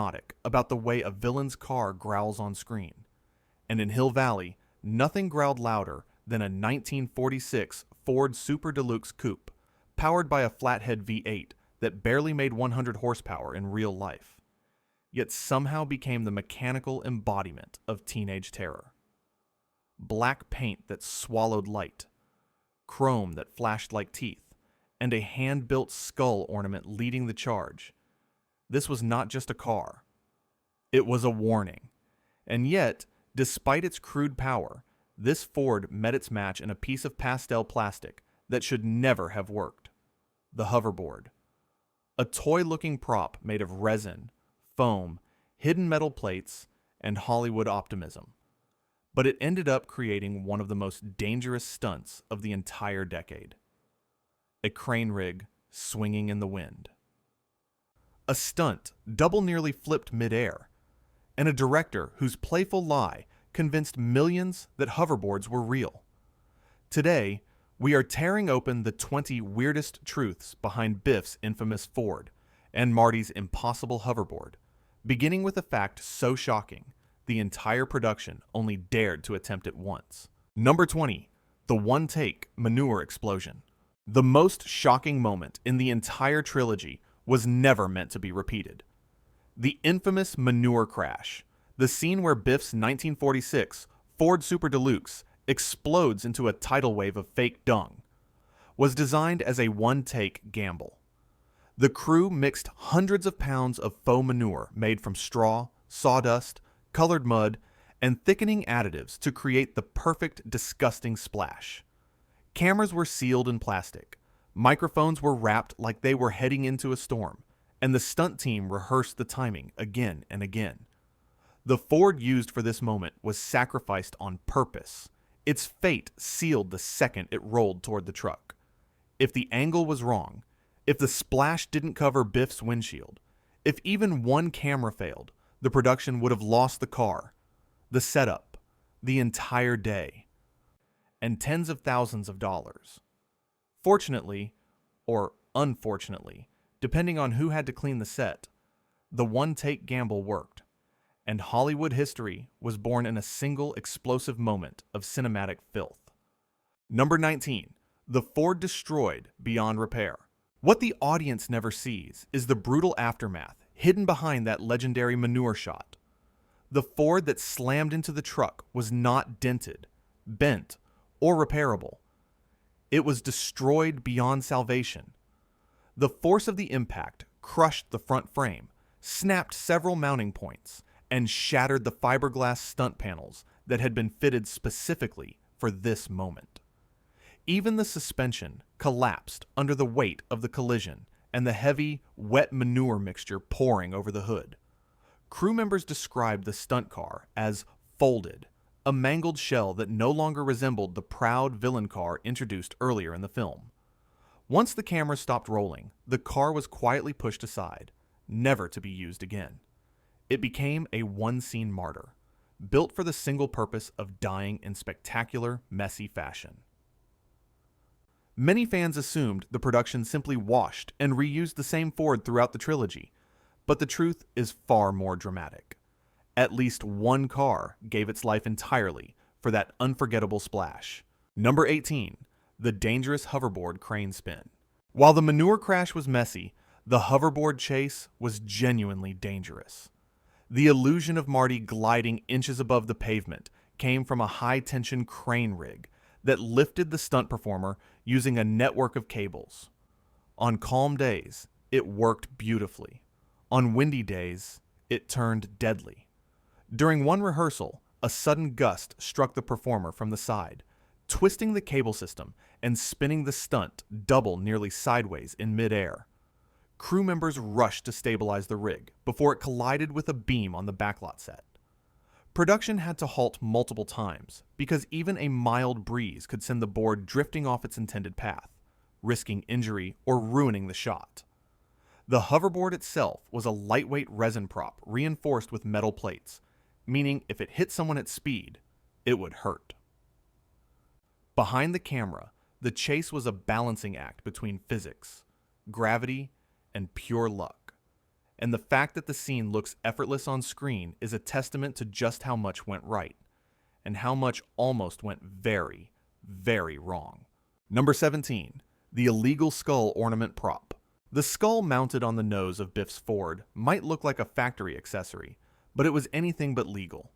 hypnotic about the way a villain's car growls on screen. And in Hill Valley, nothing growled louder than a 1946 Ford Super Deluxe coupe, powered by a flathead V8 that barely made 100 horsepower in real life, yet somehow became the mechanical embodiment of teenage terror. Black paint that swallowed light, chrome that flashed like teeth, and a hand-built skull ornament leading the charge. This was not just a car. It was a warning. And yet, despite its crude power, this Ford met its match in a piece of pastel plastic that should never have worked: the hoverboard. A toy-looking prop made of resin, foam, hidden metal plates, and Hollywood optimism. But it ended up creating one of the most dangerous stunts of the entire decade: a crane rig swinging in the wind. A stunt double nearly flipped midair, and a director whose playful lie convinced millions that hoverboards were real. Today, we are tearing open the 20 weirdest truths behind Biff's infamous Ford and Marty's impossible hoverboard, beginning with a fact so shocking, the entire production only dared to attempt it once. Number 20. The one-take manure explosion. The most shocking moment in the entire trilogy was never meant to be repeated. The infamous manure crash, the scene where Biff's 1946 Ford Super Deluxe explodes into a tidal wave of fake dung, was designed as a one-take gamble. The crew mixed hundreds of pounds of faux manure made from straw, sawdust, colored mud, and thickening additives to create the perfect, disgusting splash. Cameras were sealed in plastic, microphones were wrapped like they were heading into a storm, and the stunt team rehearsed the timing again and again. The Ford used for this moment was sacrificed on purpose. Its fate sealed the second it rolled toward the truck. If the angle was wrong, if the splash didn't cover Biff's windshield, if even one camera failed, the production would have lost the car, the setup, the entire day, and tens of thousands of dollars. Fortunately, or unfortunately, depending on who had to clean the set, the one-take gamble worked, and Hollywood history was born in a single explosive moment of cinematic filth. Number 19. The Ford destroyed beyond repair. What the audience never sees is the brutal aftermath hidden behind that legendary manure shot. The Ford that slammed into the truck was not dented, bent, or repairable. It was destroyed beyond salvation. The force of the impact crushed the front frame, snapped several mounting points, and shattered the fiberglass stunt panels that had been fitted specifically for this moment. Even the suspension collapsed under the weight of the collision and the heavy, wet manure mixture pouring over the hood. Crew members described the stunt car as folded, a mangled shell that no longer resembled the proud villain car introduced earlier in the film. Once the camera stopped rolling, the car was quietly pushed aside, never to be used again. It became a one-scene martyr, built for the single purpose of dying in spectacular, messy fashion. Many fans assumed the production simply washed and reused the same Ford throughout the trilogy, but the truth is far more dramatic. At least one car gave its life entirely for that unforgettable splash. Number 18. The dangerous hoverboard crane spin. While the manure crash was messy, the hoverboard chase was genuinely dangerous. The illusion of Marty gliding inches above the pavement came from a high-tension crane rig that lifted the stunt performer using a network of cables. On calm days, it worked beautifully. On windy days, it turned deadly. During one rehearsal, a sudden gust struck the performer from the side, twisting the cable system and spinning the stunt double nearly sideways in midair. Crew members rushed to stabilize the rig before it collided with a beam on the backlot set. Production had to halt multiple times because even a mild breeze could send the board drifting off its intended path, risking injury or ruining the shot. The hoverboard itself was a lightweight resin prop reinforced with metal plates, meaning if it hit someone at speed, it would hurt. Behind the camera, the chase was a balancing act between physics, gravity, and pure luck. and the fact that the scene looks effortless on screen is a testament to just how much went right, and how much almost went very, very wrong. Number 17. The illegal skull ornament prop. The skull mounted on the nose of Biff's Ford might look like a factory accessory, but it was anything but legal.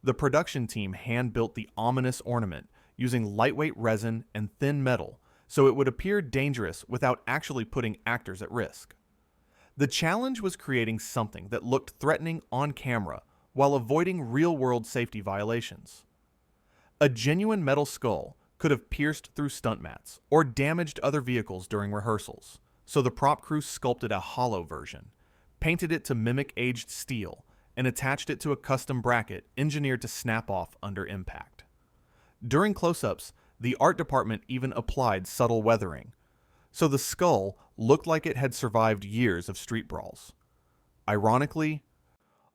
The production team hand-built the ominous ornament using lightweight resin and thin metal so it would appear dangerous without actually putting actors at risk. The challenge was creating something that looked threatening on camera while avoiding real-world safety violations. A genuine metal skull could have pierced through stunt mats or damaged other vehicles during rehearsals, so the prop crew sculpted a hollow version, painted it to mimic aged steel, and attached it to a custom bracket engineered to snap off under impact. During close-ups, the art department even applied subtle weathering, so the skull looked like it had survived years of street brawls. Ironically,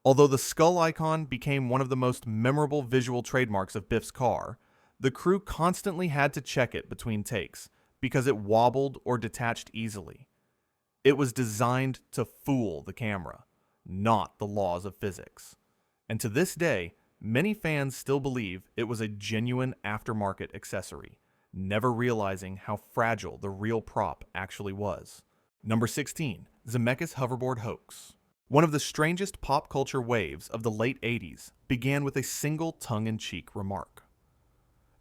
although the skull icon became one of the most memorable visual trademarks of Biff's car, the crew constantly had to check it between takes because it wobbled or detached easily. It was designed to fool the camera, not the laws of physics. And to this day, many fans still believe it was a genuine aftermarket accessory, never realizing how fragile the real prop actually was. Number 16. Zemeckis hoverboard hoax. One of the strangest pop culture waves of the late 80s began with a single tongue-in-cheek remark.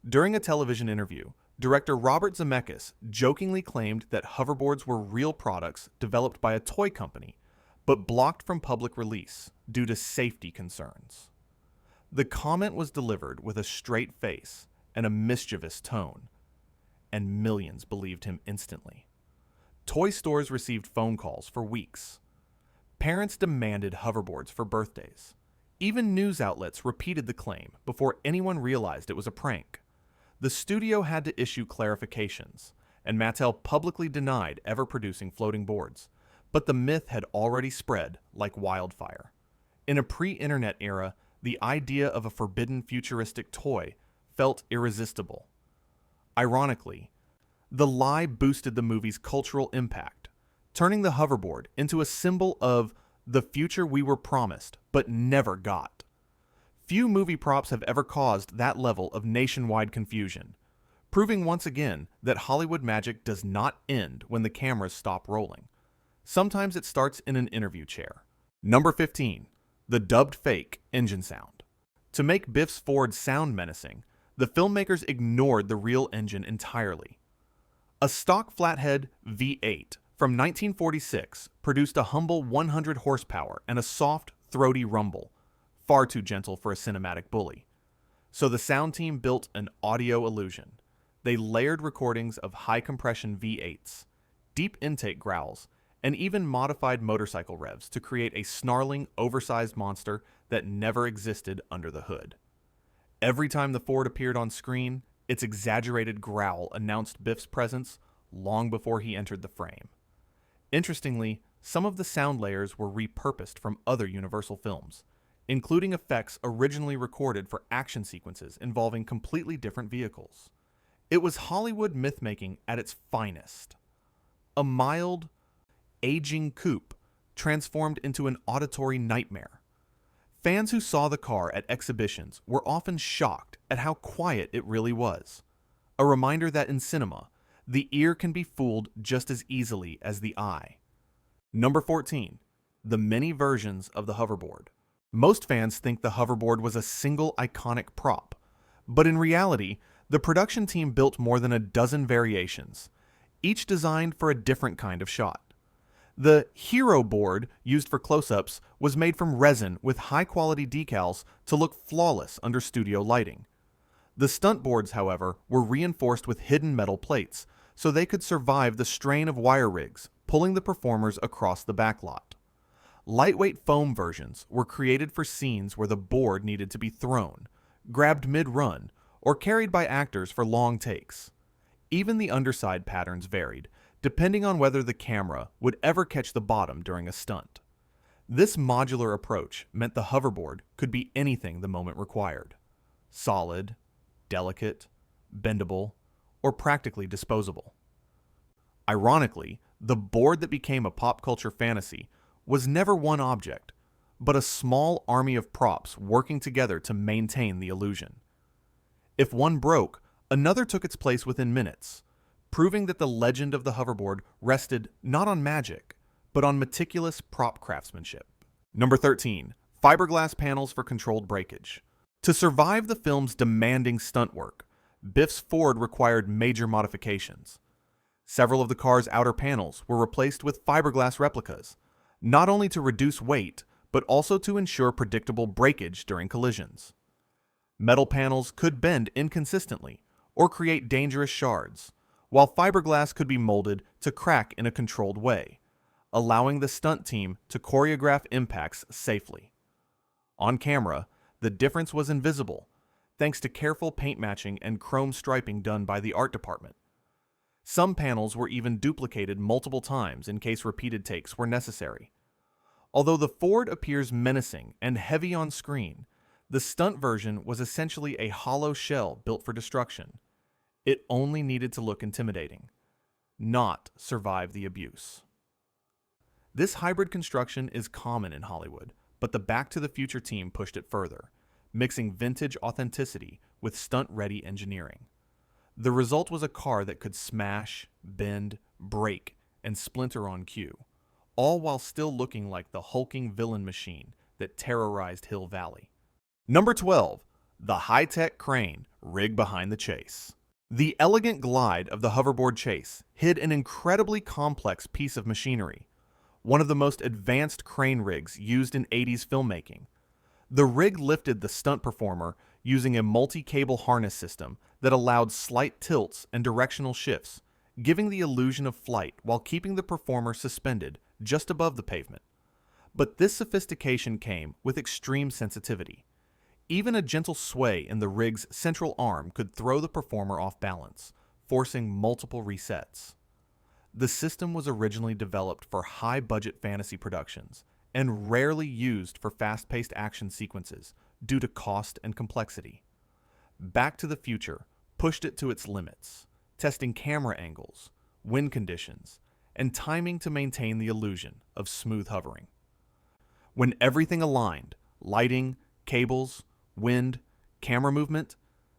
During a television interview, director Robert Zemeckis jokingly claimed that hoverboards were real products developed by a toy company, but blocked from public release due to safety concerns. The comment was delivered with a straight face and a mischievous tone, and millions believed him instantly. Toy stores received phone calls for weeks. Parents demanded hoverboards for birthdays. Even news outlets repeated the claim before anyone realized it was a prank. The studio had to issue clarifications, and Mattel publicly denied ever producing floating boards, but the myth had already spread like wildfire. In a pre-internet era, the idea of a forbidden futuristic toy felt irresistible. Ironically, the lie boosted the movie's cultural impact, turning the hoverboard into a symbol of the future we were promised but never got. Few movie props have ever caused that level of nationwide confusion, proving once again that Hollywood magic does not end when the cameras stop rolling. Sometimes it starts in an interview chair. Number 15. The dubbed fake engine sound. To make Biff's Ford sound menacing, the filmmakers ignored the real engine entirely. A stock flathead V8 from 1946 produced a humble 100 horsepower and a soft, throaty rumble, far too gentle for a cinematic bully. So the sound team built an audio illusion. They layered recordings of high-compression V8s, deep intake growls, and even modified motorcycle revs to create a snarling, oversized monster that never existed under the hood. Every time the Ford appeared on screen, its exaggerated growl announced Biff's presence long before he entered the frame. Interestingly, some of the sound layers were repurposed from other Universal films, including effects originally recorded for action sequences involving completely different vehicles. It was Hollywood mythmaking at its finest. A mild, aging coupe transformed into an auditory nightmare. Fans who saw the car at exhibitions were often shocked at how quiet it really was. A reminder that in cinema, the ear can be fooled just as easily as the eye. Number 14. The many versions of the hoverboard. Most fans think the hoverboard was a single iconic prop, but in reality, the production team built more than a dozen variations, each designed for a different kind of shot. The hero board used for close-ups was made from resin with high-quality decals to look flawless under studio lighting. The stunt boards, however, were reinforced with hidden metal plates, so they could survive the strain of wire rigs, pulling the performers across the backlot. Lightweight foam versions were created for scenes where the board needed to be thrown, grabbed mid-run, or carried by actors for long takes. Even the underside patterns varied, depending on whether the camera would ever catch the bottom during a stunt. This modular approach meant the hoverboard could be anything the moment required: solid, delicate, bendable, or practically disposable. Ironically, the board that became a pop culture fantasy was never one object, but a small army of props working together to maintain the illusion. If one broke, another took its place within minutes, proving that the legend of the hoverboard rested not on magic, but on meticulous prop craftsmanship. Number 13. Fiberglass panels for controlled breakage. To survive the film's demanding stunt work, Biff's Ford required major modifications. Several of the car's outer panels were replaced with fiberglass replicas, not only to reduce weight, but also to ensure predictable breakage during collisions. Metal panels could bend inconsistently or create dangerous shards, while fiberglass could be molded to crack in a controlled way, allowing the stunt team to choreograph impacts safely. On camera, the difference was invisible, thanks to careful paint matching and chrome striping done by the art department. Some panels were even duplicated multiple times in case repeated takes were necessary. Although the Ford appears menacing and heavy on screen, the stunt version was essentially a hollow shell built for destruction. It only needed to look intimidating, not survive the abuse. This hybrid construction is common in Hollywood, but the Back to the Future team pushed it further, mixing vintage authenticity with stunt-ready engineering. The result was a car that could smash, bend, break, and splinter on cue, all while still looking like the hulking villain machine that terrorized Hill Valley. Number 12. The high-tech crane rig behind the chase. The elegant glide of the hoverboard chase hid an incredibly complex piece of machinery, one of the most advanced crane rigs used in 80s filmmaking. The rig lifted the stunt performer using a multi-cable harness system that allowed slight tilts and directional shifts, giving the illusion of flight while keeping the performer suspended just above the pavement. But this sophistication came with extreme sensitivity. Even a gentle sway in the rig's central arm could throw the performer off balance, forcing multiple resets. The system was originally developed for high-budget fantasy productions and rarely used for fast-paced action sequences due to cost and complexity. Back to the Future pushed it to its limits, testing camera angles, wind conditions, and timing to maintain the illusion of smooth hovering. When everything aligned, lighting, cables, wind, camera movement,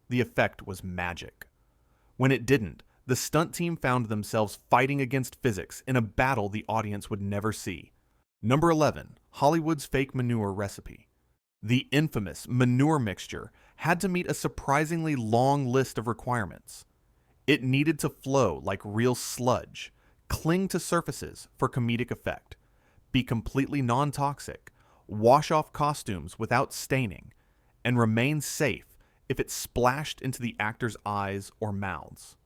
the effect was magic. When it didn't, the stunt team found themselves fighting against physics in a battle the audience would never see. Number 11. Hollywood's fake manure recipe. The infamous manure mixture had to meet a surprisingly long list of requirements. It needed to flow like real sludge, cling to surfaces for comedic effect, be completely non-toxic, wash off costumes without staining, and remain safe if it splashed into the actors' eyes or mouths.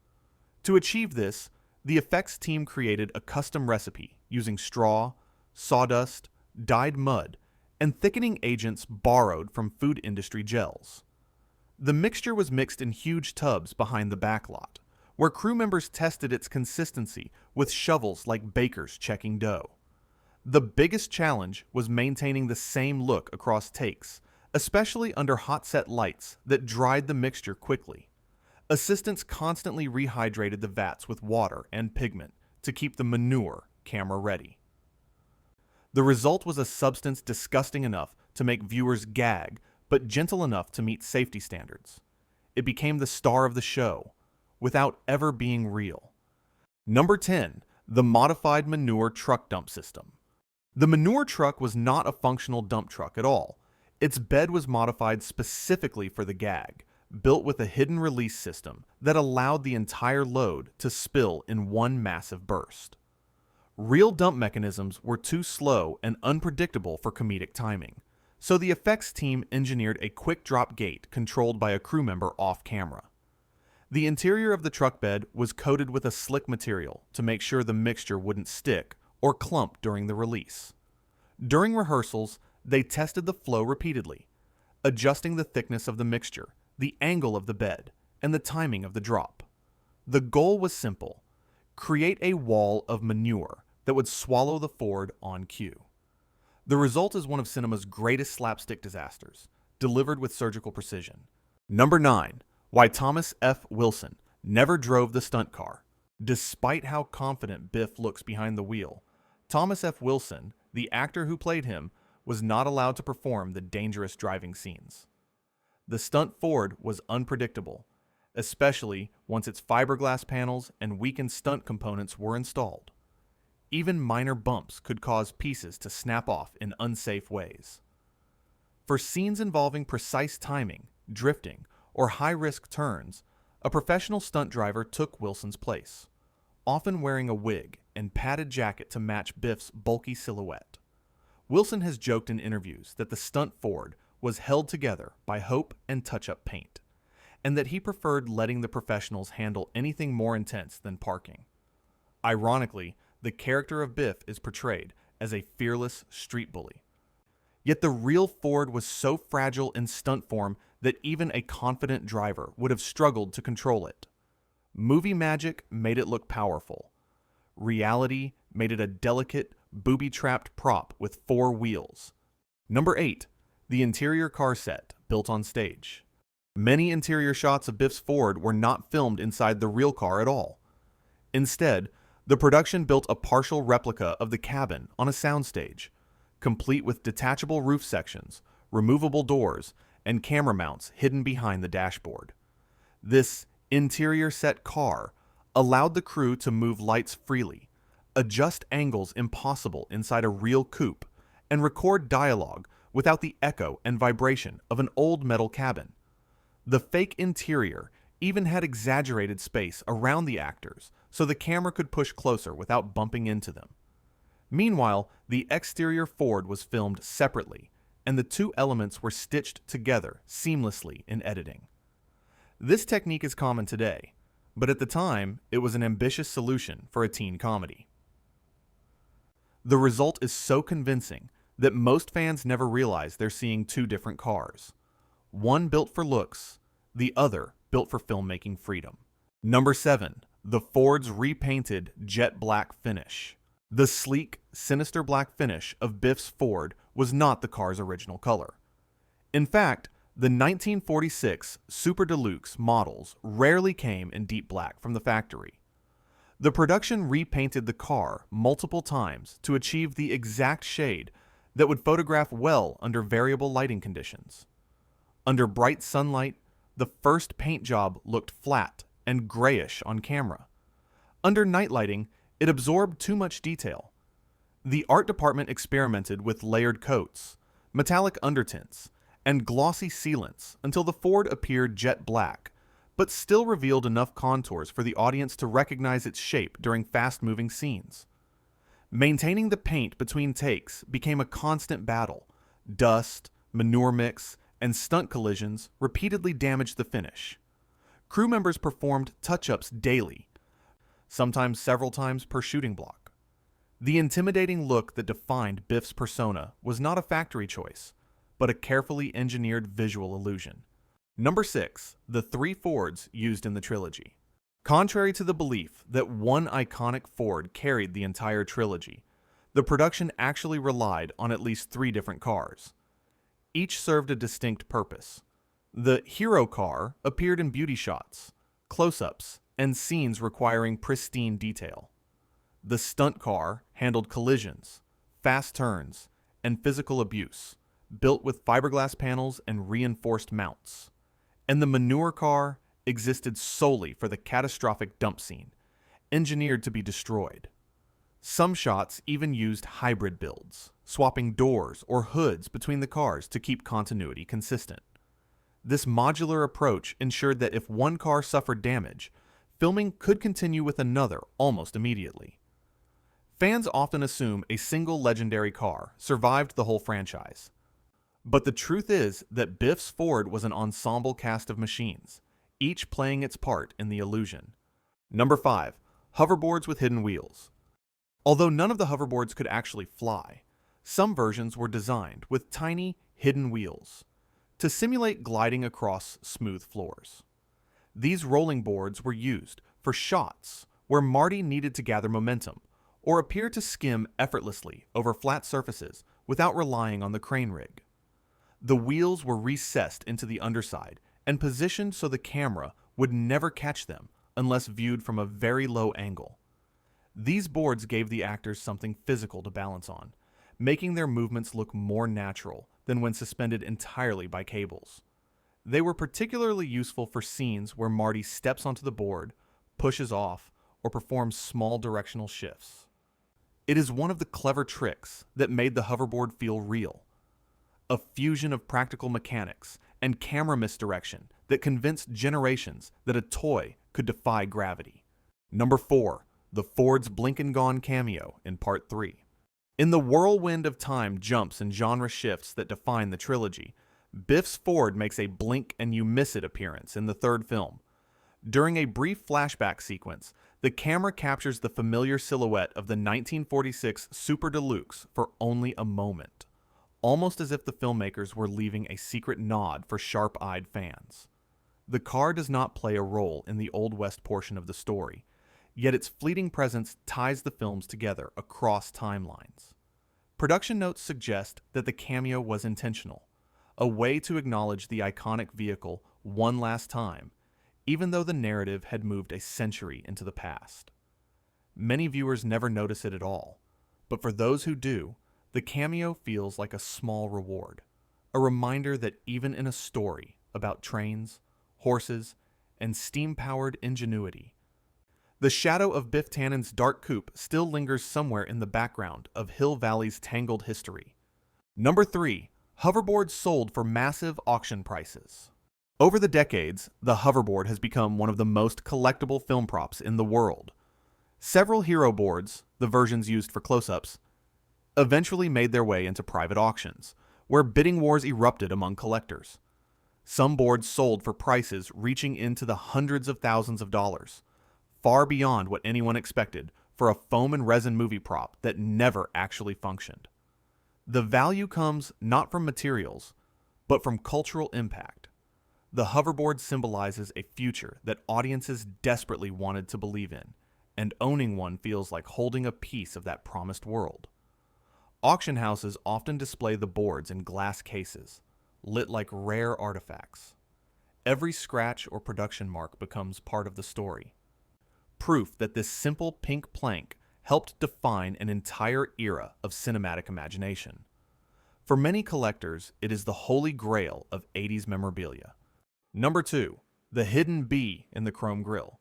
To achieve this, the effects team created a custom recipe using straw, sawdust, dyed mud, and thickening agents borrowed from food industry gels. The mixture was mixed in huge tubs behind the backlot, where crew members tested its consistency with shovels like bakers checking dough. The biggest challenge was maintaining the same look across takes, especially under hot-set lights that dried the mixture quickly. Assistants constantly rehydrated the vats with water and pigment to keep the manure camera ready. The result was a substance disgusting enough to make viewers gag, but gentle enough to meet safety standards. It became the star of the show, without ever being real. Number 10. The modified manure truck dump system. The manure truck was not a functional dump truck at all. Its bed was modified specifically for the gag, built with a hidden release system that allowed the entire load to spill in one massive burst. Real dump mechanisms were too slow and unpredictable for comedic timing, so the effects team engineered a quick drop gate controlled by a crew member off camera. The interior of the truck bed was coated with a slick material to make sure the mixture wouldn't stick or clump during the release. During rehearsals, they tested the flow repeatedly, adjusting the thickness of the mixture, the angle of the bed, and the timing of the drop. The goal was simple: create a wall of manure that would swallow the Ford on cue. The result is one of cinema's greatest slapstick disasters, delivered with surgical precision. Number 9. Why Thomas F. Wilson never drove the stunt car. Despite how confident Biff looks behind the wheel, Thomas F. Wilson, the actor who played him was not allowed to perform the dangerous driving scenes. The stunt Ford was unpredictable, especially once its fiberglass panels and weakened stunt components were installed. Even minor bumps could cause pieces to snap off in unsafe ways. For scenes involving precise timing, drifting, or high-risk turns, a professional stunt driver took Wilson's place, often wearing a wig and padded jacket to match Biff's bulky silhouette. Wilson has joked in interviews that the stunt Ford was held together by hope and touch-up paint, and that he preferred letting the professionals handle anything more intense than parking. Ironically, the character of Biff is portrayed as a fearless street bully. Yet the real Ford was so fragile in stunt form that even a confident driver would have struggled to control it. Movie magic made it look powerful. Reality made it a delicate, booby-trapped prop with 4 wheels. Number 8. The interior car set built on stage. Many interior shots of Biff's Ford were not filmed inside the real car at all. Instead, the production built a partial replica of the cabin on a soundstage, complete with detachable roof sections, removable doors, and camera mounts hidden behind the dashboard. This interior set car allowed the crew to move lights freely, adjust angles impossible inside a real coupe, and record dialogue without the echo and vibration of an old metal cabin. The fake interior even had exaggerated space around the actors so the camera could push closer without bumping into them. Meanwhile, the exterior Ford was filmed separately, and the two elements were stitched together seamlessly in editing. This technique is common today, but at the time, it was an ambitious solution for a teen comedy. The result is so convincing that most fans never realize they're seeing 2 different cars. One built for looks, the other built for filmmaking freedom. Number 7. The Ford's repainted jet black finish. The sleek, sinister black finish of Biff's Ford was not the car's original color. In fact, the 1946 Super Deluxe models rarely came in deep black from the factory. The production repainted the car multiple times to achieve the exact shade that would photograph well under variable lighting conditions. Under bright sunlight, the first paint job looked flat and grayish on camera. Under night lighting, it absorbed too much detail. The art department experimented with layered coats, metallic undertints, and glossy sealants until the Ford appeared jet black, but still revealed enough contours for the audience to recognize its shape during fast-moving scenes. Maintaining the paint between takes became a constant battle. Dust, manure mix, and stunt collisions repeatedly damaged the finish. Crew members performed touch-ups daily, sometimes several times per shooting block. The intimidating look that defined Biff's persona was not a factory choice, but a carefully engineered visual illusion. Number 6. The 3 Fords used in the trilogy. Contrary to the belief that one iconic Ford carried the entire trilogy, the production actually relied on at least 3 different cars. Each served a distinct purpose. The hero car appeared in beauty shots, close-ups, and scenes requiring pristine detail. The stunt car handled collisions, fast turns, and physical abuse, built with fiberglass panels and reinforced mounts. And the manure car existed solely for the catastrophic dump scene, engineered to be destroyed. Some shots even used hybrid builds, swapping doors or hoods between the cars to keep continuity consistent. This modular approach ensured that if one car suffered damage, filming could continue with another almost immediately. Fans often assume a single legendary car survived the whole franchise. But the truth is that Biff's Ford was an ensemble cast of machines, each playing its part in the illusion. Number 5. Hoverboards with hidden wheels. Although none of the hoverboards could actually fly, some versions were designed with tiny, hidden wheels to simulate gliding across smooth floors. These rolling boards were used for shots where Marty needed to gather momentum or appear to skim effortlessly over flat surfaces without relying on the crane rig. The wheels were recessed into the underside and positioned so the camera would never catch them unless viewed from a very low angle. These boards gave the actors something physical to balance on, making their movements look more natural than when suspended entirely by cables. They were particularly useful for scenes where Marty steps onto the board, pushes off, or performs small directional shifts. It is one of the clever tricks that made the hoverboard feel real. A fusion of practical mechanics and camera misdirection that convinced generations that a toy could defy gravity. Number 4. The Ford's Blink and Gone cameo in Part 3. In the whirlwind of time jumps and genre shifts that define the trilogy, Biff's Ford makes a blink and you miss it appearance in the third film. During a brief flashback sequence, the camera captures the familiar silhouette of the 1946 Super Deluxe for only a moment, almost as if the filmmakers were leaving a secret nod for sharp-eyed fans. The car does not play a role in the Old West portion of the story, yet its fleeting presence ties the films together across timelines. Production notes suggest that the cameo was intentional, a way to acknowledge the iconic vehicle one last time, even though the narrative had moved a century into the past. Many viewers never notice it at all, but for those who do, the cameo feels like a small reward, a reminder that even in a story about trains, horses, and steam-powered ingenuity, the shadow of Biff Tannen's dark coupe still lingers somewhere in the background of Hill Valley's tangled history. Number 3. Hoverboards sold for massive auction prices. Over the decades, the hoverboard has become one of the most collectible film props in the world. Several hero boards, the versions used for close-ups, eventually made their way into private auctions, where bidding wars erupted among collectors. Some boards sold for prices reaching into the hundreds of thousands of dollars, far beyond what anyone expected for a foam and resin movie prop that never actually functioned. The value comes not from materials, but from cultural impact. The hoverboard symbolizes a future that audiences desperately wanted to believe in, and owning one feels like holding a piece of that promised world. Auction houses often display the boards in glass cases, lit like rare artifacts. Every scratch or production mark becomes part of the story. Proof that this simple pink plank helped define an entire era of cinematic imagination. For many collectors, it is the holy grail of 80s memorabilia. Number 2. The hidden bee in the chrome grille.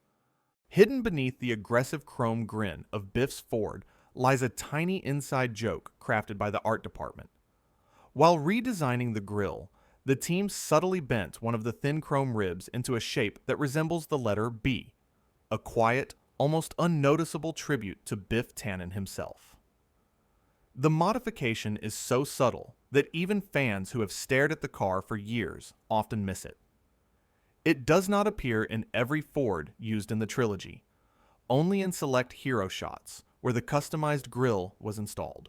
Hidden beneath the aggressive chrome grin of Biff's Ford lies a tiny inside joke crafted by the art department. While redesigning the grille, the team subtly bent one of the thin chrome ribs into a shape that resembles the letter B, a quiet, almost unnoticeable tribute to Biff Tannen himself. The modification is so subtle that even fans who have stared at the car for years often miss it. It does not appear in every Ford used in the trilogy, only in select hero shots where the customized grille was installed.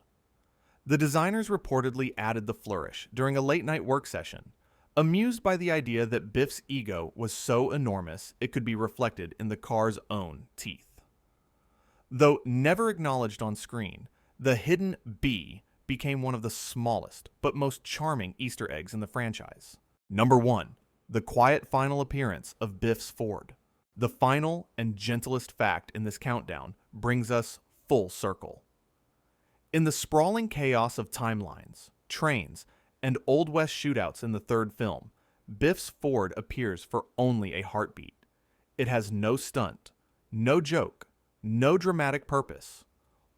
The designers reportedly added the flourish during a late-night work session, amused by the idea that Biff's ego was so enormous it could be reflected in the car's own teeth. Though never acknowledged on screen, the hidden bee became one of the smallest but most charming Easter eggs in the franchise. Number 1. The quiet final appearance of Biff's Ford. The final and gentlest fact in this countdown brings us full circle. In the sprawling chaos of timelines, trains, and Old West shootouts in the third film, Biff's Ford appears for only a heartbeat. It has no stunt, no joke, no dramatic purpose,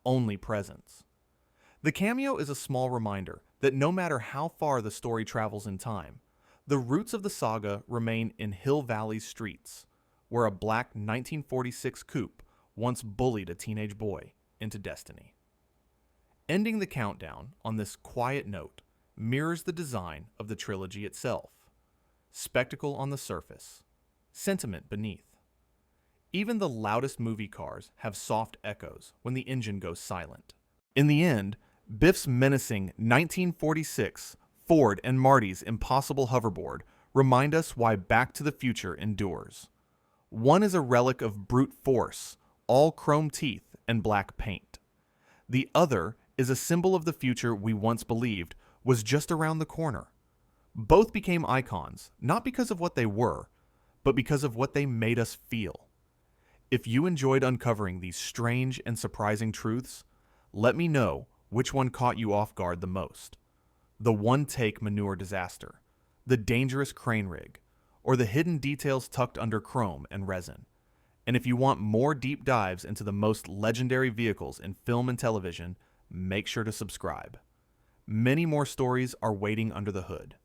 only presence. The cameo is a small reminder that no matter how far the story travels in time, the roots of the saga remain in Hill Valley's streets, where a black 1946 coupe once bullied a teenage boy into destiny. Ending the countdown on this quiet note mirrors the design of the trilogy itself. Spectacle on the surface, sentiment beneath. Even the loudest movie cars have soft echoes when the engine goes silent. In the end, Biff's menacing 1946 Ford and Marty's impossible hoverboard remind us why Back to the Future endures. One is a relic of brute force, all chrome teeth and black paint. The other is a symbol of the future we once believed was just around the corner. Both became icons, not because of what they were, but because of what they made us feel. If you enjoyed uncovering these strange and surprising truths, let me know Which one caught you off guard the most? The one-take manure disaster, the dangerous crane rig, or the hidden details tucked under chrome and resin? And if you want more deep dives into the most legendary vehicles in film and television, make sure to subscribe. Many more stories are waiting under the hood.